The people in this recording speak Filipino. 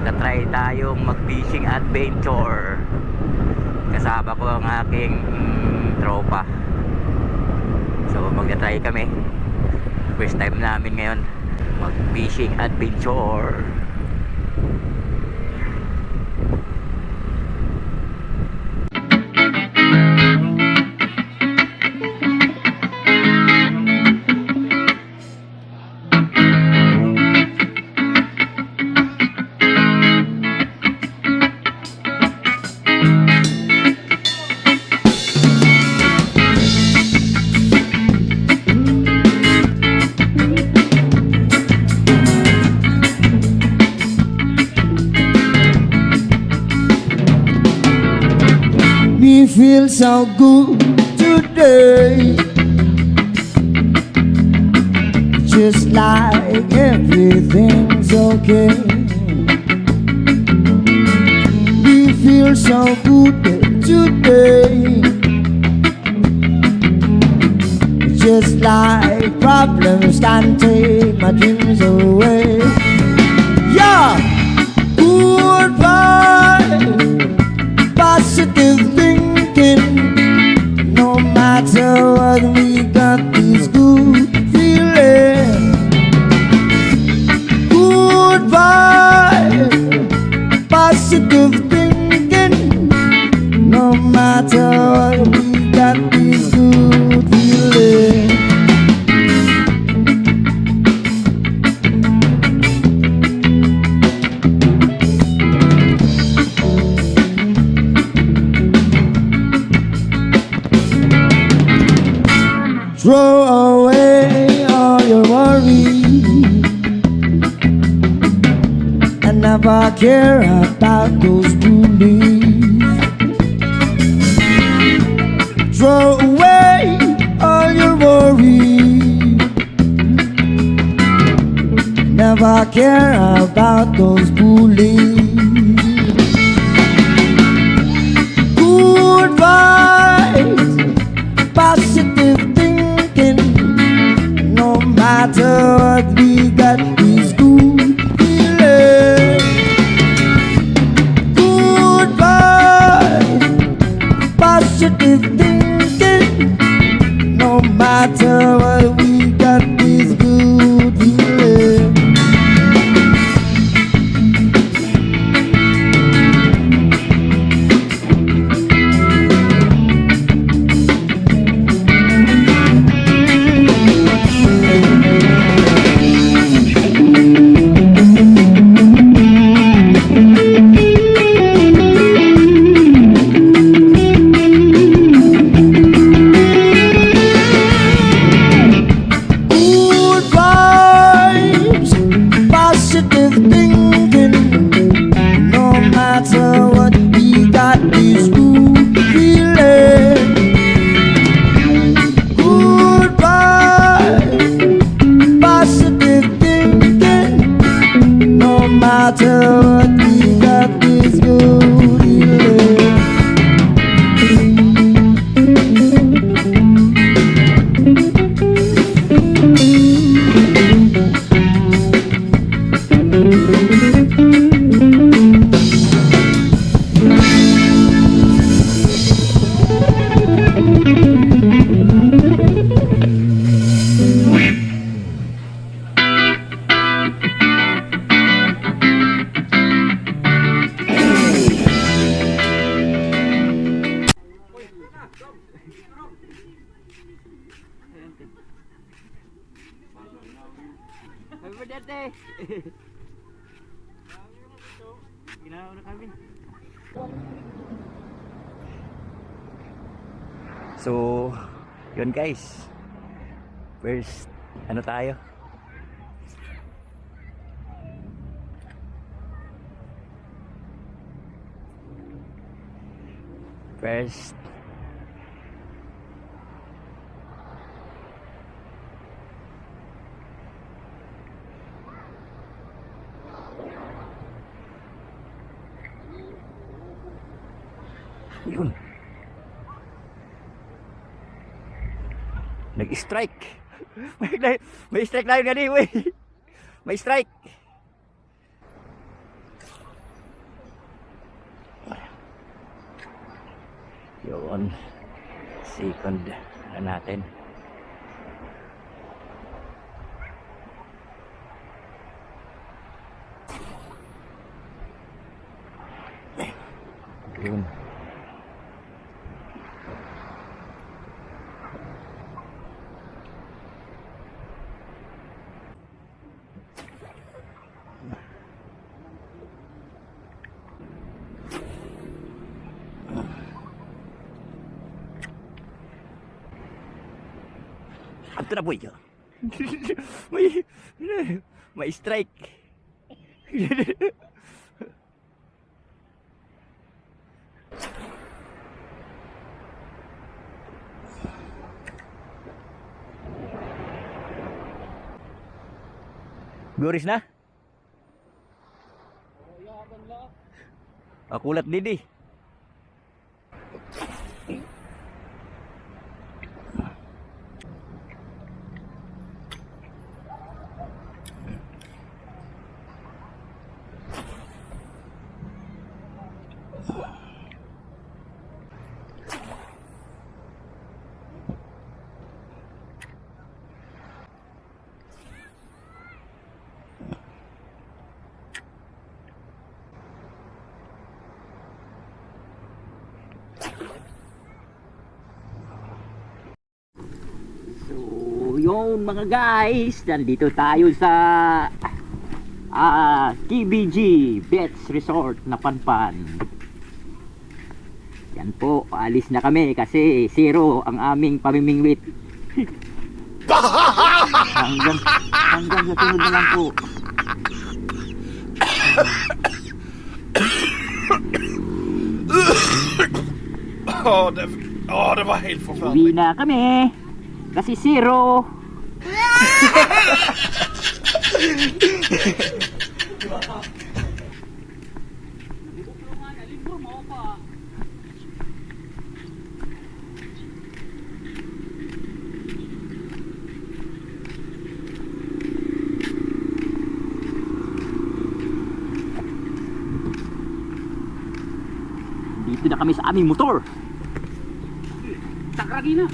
magta-try tayong mag-fishing adventure. Kasama ko ang aking tropa. So magta-try kami. First time namin ngayon mag-fishing adventure. Feel so good today, just like everything's okay. We feel so good today, just like problems can't take my dreams away. Yeah, good vibe, positive thing. No matter what, we got this good feeling. Good vibe, positive thinking. No matter what, we got this good feeling. Throw away all your worries and never care about those bullies. Throw away all your worries, never care about those bullies. Good vibes, positive thinking. No matter what, we got this good feeling. Good vibes, positive thinking. No matter what, we got this good feeling. So, yun guys. First, ano tayo? First, yun. Nag-strike. May strike na yun, may strike. Yun. Second na natin. Yun. Ito na boy. may, may strike. Goris na? Kulat didi. So, yun mga guys, nandito tayo sa KBG Beach Resort na Panpan. Yan po, alis na kami kasi zero ang aming pamimingwit. hanggang sa sunod na lang po. Det var helt Uwi forferdelig. na kami kasi zero. Dito na kami sa aming motor. Sakragi na.